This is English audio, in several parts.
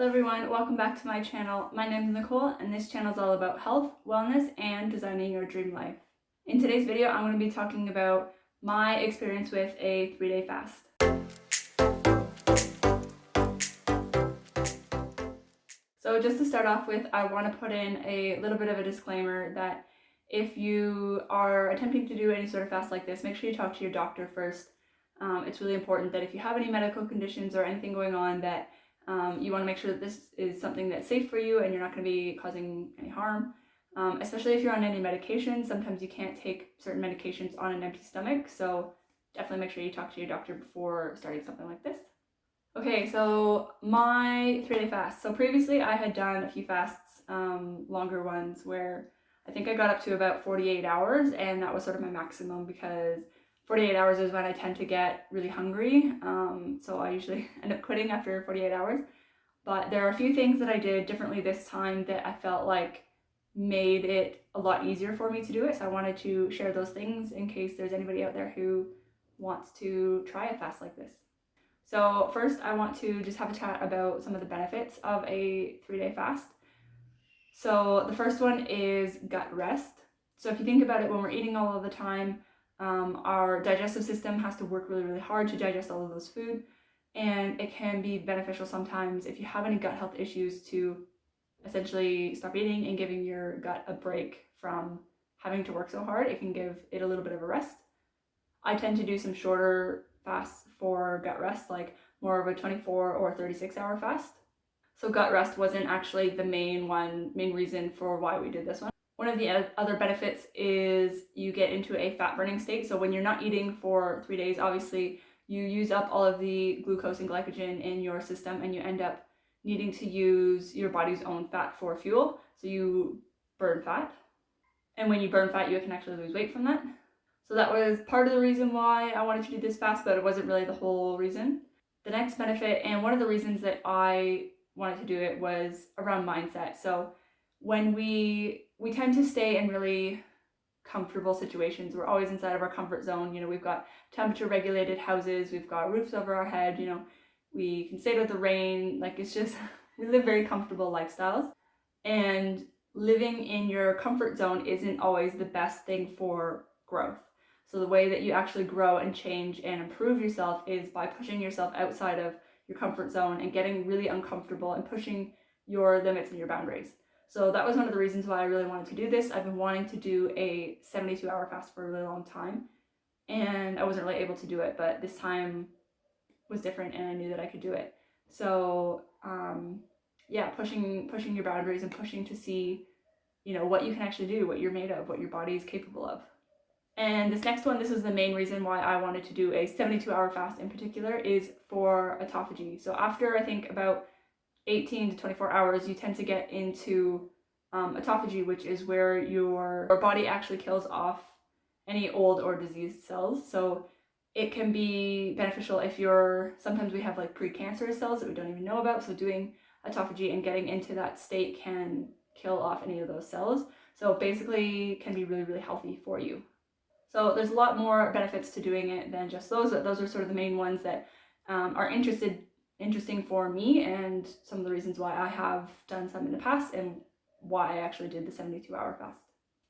Hello everyone, welcome back to my channel. My name is Nicole and this channel is all about health, wellness, and designing your dream life. In today's video, I'm going to be talking about my experience with a 3-day fast. So just to start off with, I want to put in a little bit of a disclaimer that if you are attempting to do any sort of fast like this, make sure you talk to your doctor first. It's really important that if you have any medical conditions or anything going on that you want to make sure that this is something that's safe for you and you're not going to be causing any harm, especially if you're on any medication. Sometimes you can't take certain medications on an empty stomach, so definitely make sure you talk to your doctor before starting something like this. Okay, so my 3-day fast. So previously I had done a few fasts, longer ones, where I think I got up to about 48 hours, and that was sort of my maximum because 48 hours is when I tend to get really hungry, so I usually end up quitting after 48 hours. But there are a few things that I did differently this time that I felt like made it a lot easier for me to do it, so I wanted to share those things in case there's anybody out there who wants to try a fast like this. So first I want to just have a chat about some of the benefits of a 3-day fast. So the first one is gut rest. So if you think about it, when we're eating all of the time, our digestive system has to work really, really hard to digest all of those food. And it can be beneficial sometimes if you have any gut health issues to essentially stop eating and giving your gut a break from having to work so hard. It can give it a little bit of a rest. I tend to do some shorter fasts for gut rest, like more of a 24 or 36 hour fast. So gut rest wasn't actually the main reason for why we did this one. One of the other benefits is you get into a fat burning state. So when you're not eating for 3 days, obviously you use up all of the glucose and glycogen in your system and you end up needing to use your body's own fat for fuel. So you burn fat. And when you burn fat, you can actually lose weight from that. So that was part of the reason why I wanted to do this fast, but it wasn't really the whole reason. The next benefit, and one of the reasons that I wanted to do it, was around mindset. So when we tend to stay in really comfortable situations, we're always inside of our comfort zone. You know, we've got temperature regulated houses, we've got roofs over our head, you know, we can stay with the rain. Like, it's just, we live very comfortable lifestyles. And living in your comfort zone isn't always the best thing for growth. So the way that you actually grow and change and improve yourself is by pushing yourself outside of your comfort zone and getting really uncomfortable and pushing your limits and your boundaries. So that was one of the reasons why I really wanted to do this. I've been wanting to do a 72-hour fast for a really long time, and I wasn't really able to do it, but this time was different and I knew that I could do it. So yeah, pushing your boundaries and pushing to see, you know, what you can actually do, what you're made of, what your body is capable of. And this next one, this is the main reason why I wanted to do a 72-hour fast in particular, is for autophagy. So after I think about 18 to 24 hours, you tend to get into autophagy, which is where your body actually kills off any old or diseased cells. So it can be beneficial if sometimes we have like precancerous cells that we don't even know about. So doing autophagy and getting into that state can kill off any of those cells. So basically can be really, really healthy for you. So there's a lot more benefits to doing it than just those. Those are sort of the main ones that are interesting for me, and some of the reasons why I have done some in the past and why I actually did the 72-hour fast.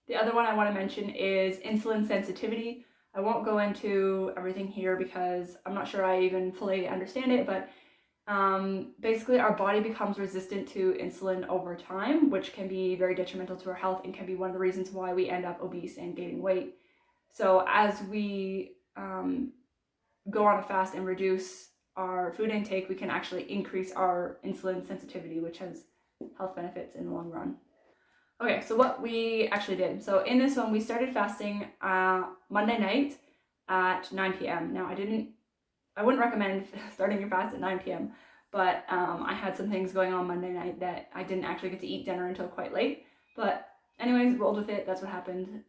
The other one I want to mention is insulin sensitivity. I won't go into everything here because I'm not sure I even fully understand it, but basically our body becomes resistant to insulin over time, which can be very detrimental to our health and can be one of the reasons why we end up obese and gaining weight. So as we go on a fast and reduce our food intake, we can actually increase our insulin sensitivity, which has health benefits in the long run. Okay, so what we actually did. So in this one, we started fasting Monday night at 9 p.m. Now, I wouldn't recommend starting your fast at 9 p.m., but I had some things going on Monday night that I didn't actually get to eat dinner until quite late. But anyways, rolled with it. That's what happened.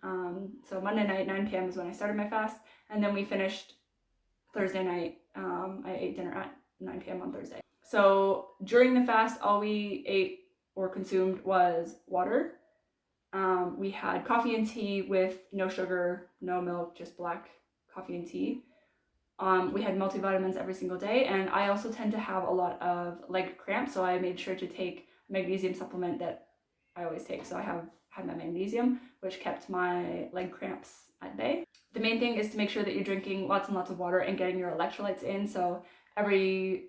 So Monday night, 9 p.m. is when I started my fast, and then we finished Thursday night. I ate dinner at 9 p.m. on Thursday. So during the fast, all we ate or consumed was water. We had coffee and tea with no sugar, no milk, just black coffee and tea. We had multivitamins every single day, and I also tend to have a lot of leg cramps, so I made sure to take a magnesium supplement that I always take. So I have had my magnesium, which kept my leg cramps at bay. The main thing is to make sure that you're drinking lots and lots of water and getting your electrolytes in. So every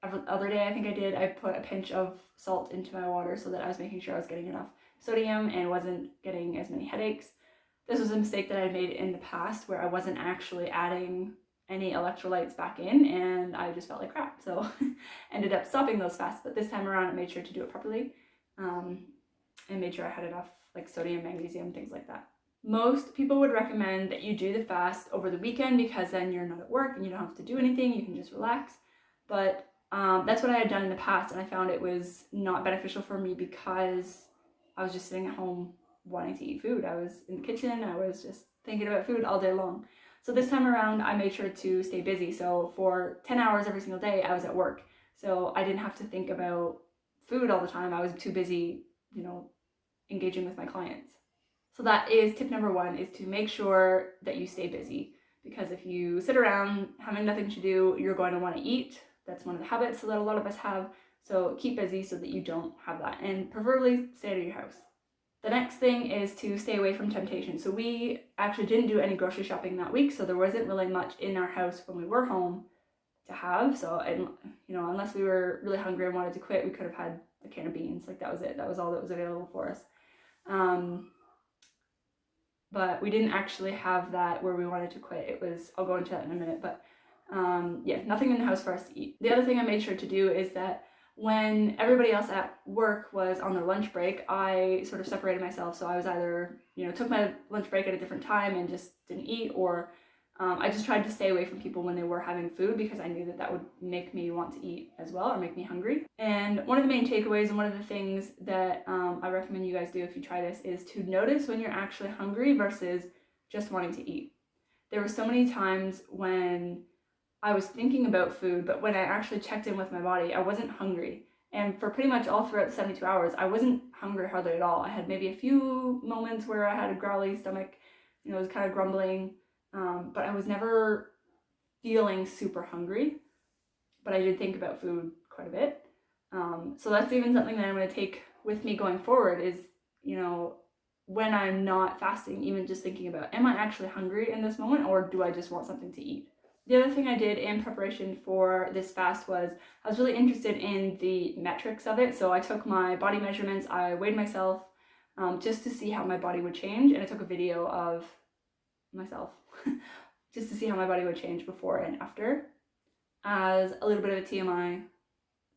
other day, I think I put a pinch of salt into my water so that I was making sure I was getting enough sodium and wasn't getting as many headaches. This was a mistake that I made in the past where I wasn't actually adding any electrolytes back in, and I just felt like crap. So ended up stopping those fasts, but this time around I made sure to do it properly, and made sure I had enough like sodium, magnesium, things like that. Most people would recommend that you do the fast over the weekend because then you're not at work and you don't have to do anything, you can just relax. But that's what I had done in the past, and I found it was not beneficial for me because I was just sitting at home wanting to eat food. I was in the kitchen, I was just thinking about food all day long. So this time around, I made sure to stay busy. So for 10 hours every single day, I was at work. So I didn't have to think about food all the time. I was too busy, engaging with my clients. So that is tip number one, is to make sure that you stay busy. Because if you sit around having nothing to do, you're going to want to eat. That's one of the habits that a lot of us have. So keep busy so that you don't have that, and preferably stay out of your house. The next thing is to stay away from temptation. So we actually didn't do any grocery shopping that week, so there wasn't really much in our house when we were home to have. So, unless we were really hungry and wanted to quit, we could have had a can of beans. Like that was it. That was all that was available for us. But we didn't actually have that where we wanted to quit. It was, I'll go into that in a minute, but nothing in the house for us to eat. The other thing I made sure to do is that when everybody else at work was on their lunch break, I sort of separated myself. So I was either, took my lunch break at a different time and just didn't eat, or I just tried to stay away from people when they were having food because I knew that that would make me want to eat as well, or make me hungry. And one of the main takeaways, and one of the things that I recommend you guys do if you try this, is to notice when you're actually hungry versus just wanting to eat. There were so many times when I was thinking about food, but when I actually checked in with my body, I wasn't hungry. And for pretty much all throughout the 72 hours, I wasn't hungry hardly at all. I had maybe a few moments where I had a growly stomach, it was kind of grumbling, but I was never feeling super hungry. But I did think about food quite a bit. So that's even something that I'm going to take with me going forward is, when I'm not fasting, even just thinking about, am I actually hungry in this moment, or do I just want something to eat? The other thing I did in preparation for this fast was I was really interested in the metrics of it. So I took my body measurements, I weighed myself just to see how my body would change, and I took a video of myself just to see how my body would change before and after. As a little bit of a TMI,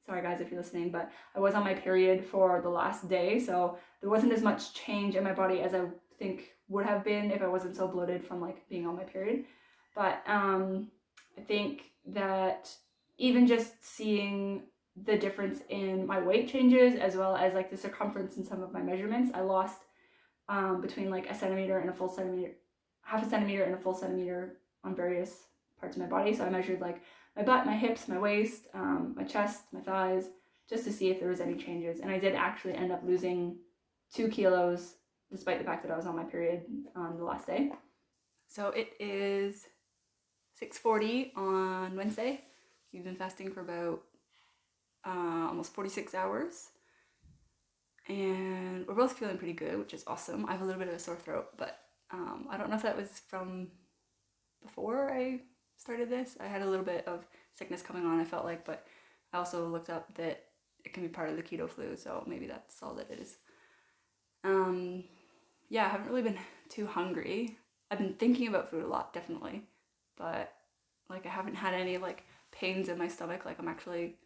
sorry guys if you're listening, but I was on my period for the last day, so there wasn't as much change in my body as I think would have been if I wasn't so bloated from like being on my period. But I think that even just seeing the difference in my weight changes, as well as like the circumference in some of my measurements, I lost between like a centimeter and a full centimeter, half a centimeter and a full centimeter on various parts of my body. So I measured like my butt, my hips, my waist, my chest, my thighs, just to see if there was any changes. And I did actually end up losing 2 kilos despite the fact that I was on my period on the last day. So it is 6:40 on Wednesday. We've been fasting for about almost 46 hours. And we're both feeling pretty good, which is awesome. I have a little bit of a sore throat, but I don't know if that was from before I started this. I had a little bit of sickness coming on, I felt like, but I also looked up that it can be part of the keto flu, so maybe that's all that it is. I haven't really been too hungry. I've been thinking about food a lot, definitely, but like I haven't had any like pains in my stomach, like I'm actually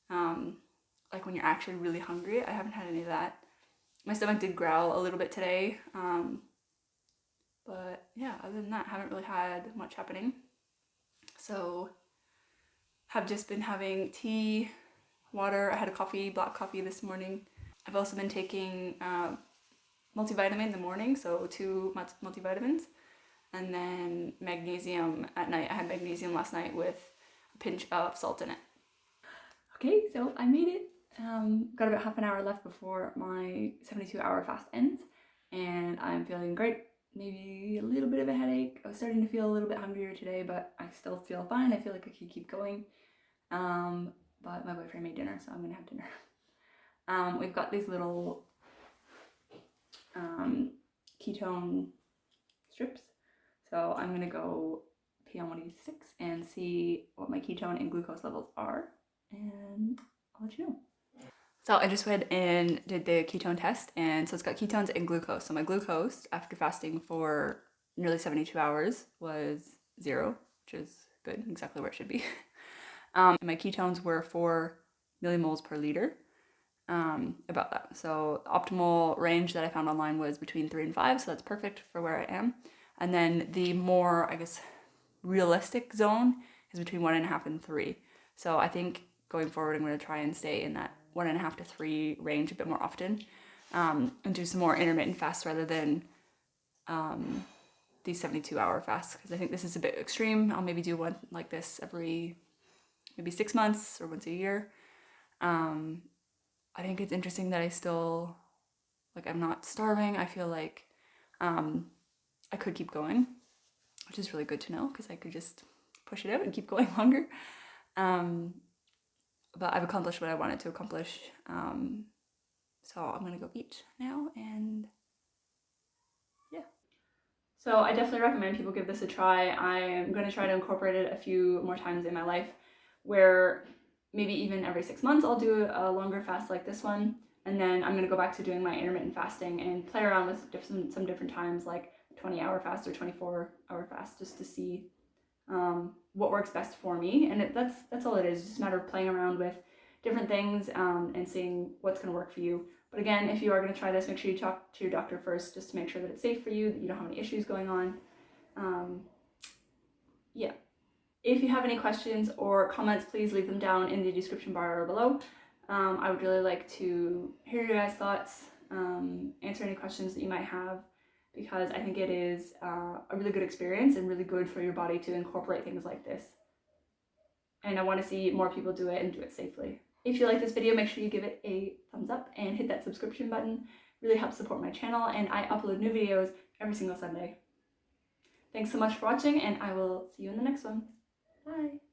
like when you're actually really hungry. I haven't had any of that. My stomach did growl a little bit today, but yeah, other than that, haven't really had much happening. So have just been having tea, water. I had a coffee, black coffee this morning. I've also been taking multivitamin in the morning, so 2 multivitamins, and then magnesium at night. I had magnesium last night with a pinch of salt in it. Okay, so I made it. Got about half an hour left before my 72-hour fast ends, and I'm feeling great. maybe a little bit of a headache. I was starting to feel a little bit hungrier today, but I still feel fine. I feel like I could keep going. But my boyfriend made dinner, so I'm gonna have dinner. We've got these little ketone strips, so I'm gonna go pee on one of these sticks and see what my ketone and glucose levels are, and I'll let you know. So I just went and did the ketone test, and so it's got ketones and glucose. So my glucose after fasting for nearly 72 hours was 0, which is good, exactly where it should be. And my ketones were 4 millimoles per liter. About that. So the optimal range that I found online was between 3 and 5, so that's perfect for where I am. And then the more, I guess, realistic zone is between 1.5 and 3. So I think going forward, I'm going to try and stay in that 1.5 to 3 range a bit more often, and do some more intermittent fasts rather than these 72-hour fasts, because I think this is a bit extreme. I'll maybe do one like this every maybe 6 months or once a year. I think it's interesting that I still, like, I'm not starving. I feel like I could keep going, which is really good to know because I could just push it out and keep going longer. But I've accomplished what I wanted to accomplish. So I'm gonna go eat now, and yeah. So I definitely recommend people give this a try. I'm gonna try to incorporate it a few more times in my life, where maybe even every 6 months I'll do a longer fast like this one, and then I'm gonna go back to doing my intermittent fasting and play around with some different times, like 20-hour fast or 24-hour fast, just to see what works best for me. And that's all it is. It's just a matter of playing around with different things, and seeing what's going to work for you. But again, if you are going to try this, make sure you talk to your doctor first, just to make sure that it's safe for you, that you don't have any issues going on. Yeah. If you have any questions or comments, please leave them down in the description bar or below. I would really like to hear your guys' thoughts, answer any questions that you might have, because I think it is a really good experience and really good for your body to incorporate things like this. And I want to see more people do it and do it safely. If you like this video, make sure you give it a thumbs up and hit that subscription button. It really helps support my channel, and I upload new videos every single Sunday. Thanks so much for watching, and I will see you in the next one. Bye!